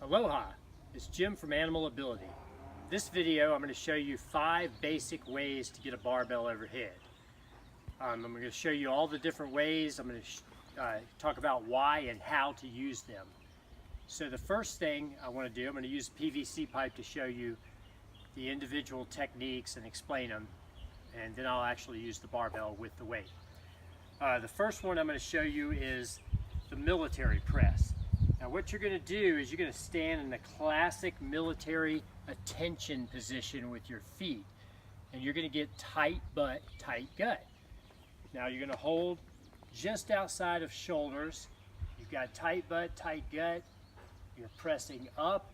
Aloha, it's Jim from Animal Ability. This video I'm going to show you 5 basic ways to get a barbell overhead. I'm going to show you all the different ways. I'm going to talk about why and how to use them. So the first thing I want to do, I'm going to use a PVC pipe to show you the individual techniques and explain them, and then I'll actually use the barbell with the weight. The first one I'm going to show you is the military press. Now what you're going to do is you're going to stand in the classic military attention position with your feet, and you're going to get tight butt, tight gut. Now you're going to hold just outside of shoulders. You've got tight butt, tight gut. You're pressing up,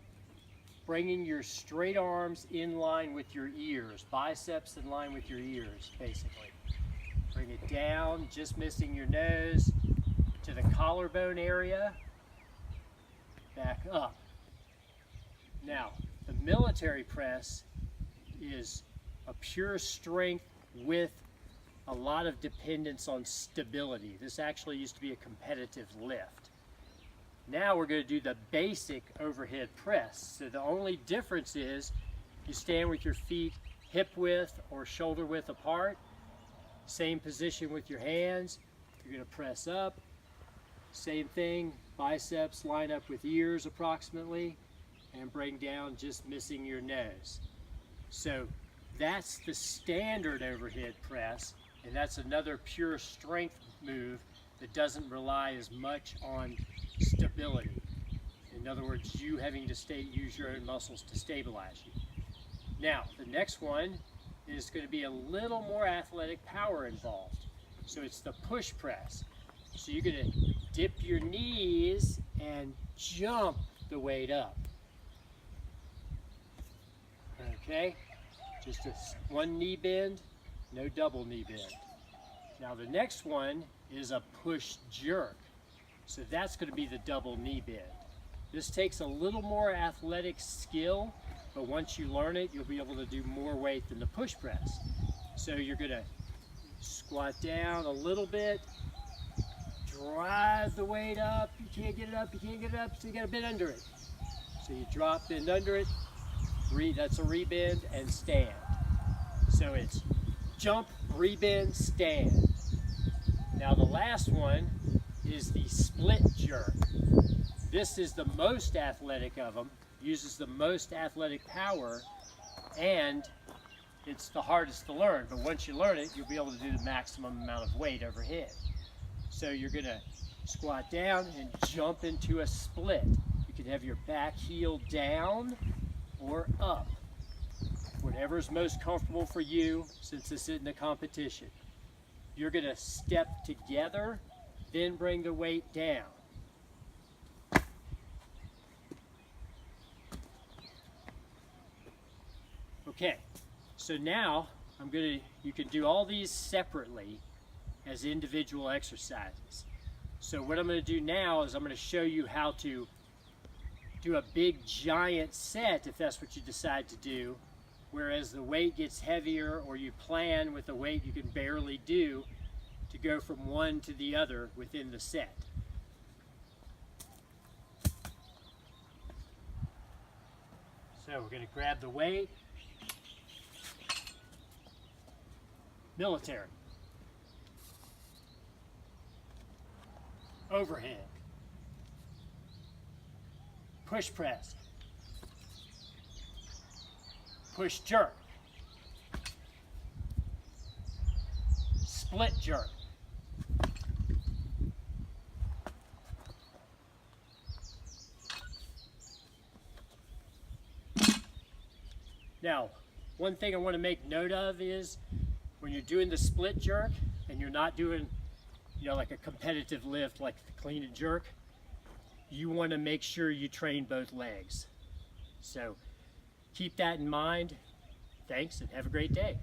bringing your straight arms in line with your ears, biceps in line with your ears, basically. Bring it down, just missing your nose, to the collarbone area, back up. Now, the military press is a pure strength with a lot of dependence on stability. This actually used to be a competitive lift. Now we're going to do the basic overhead press. So the only difference is you stand with your feet hip width or shoulder width apart. Same position with your hands. You're going to press up. Same thing, biceps line up with ears approximately, and bring down just missing your nose. So that's the standard overhead press, and that's another pure strength move that doesn't rely as much on stability. In other words, you having to use your own muscles to stabilize you. Now, the next one is going to be a little more athletic power involved. So it's the push press. So you're going to dip your knees and jump the weight up. Okay, just one knee bend, no double knee bend. Now the next one is a push jerk. So that's going to be the double knee bend. This takes a little more athletic skill, but once you learn it, you'll be able to do more weight than the push press. So you're going to squat down a little bit, drive the weight up. You can't get it up, so you got to bend under it. So you drop, bend under it, that's a rebend, and stand. So it's jump, rebend, stand. Now the last one is the split jerk. This is the most athletic of them, uses the most athletic power, and it's the hardest to learn. But once you learn it, you'll be able to do the maximum amount of weight overhead. So you're going to squat down and jump into a split. You can have your back heel down or up, whatever's most comfortable for you, since this isn't a competition. You're going to step together, then bring the weight down. Okay, so now you can do all these separately as individual exercises. So what I'm going to do now is I'm going to show you how to do a big giant set if that's what you decide to do, whereas the weight gets heavier, or you plan with a weight you can barely do to go from one to the other within the set. So we're going to grab the weight. Military. Overhead. Push press. Push jerk. Split jerk. Now, one thing I want to make note of is when you're doing the split jerk and you're not doing, like a competitive lift like the clean and jerk, you want to make sure you train both legs. So keep that in mind. Thanks, and have a great day.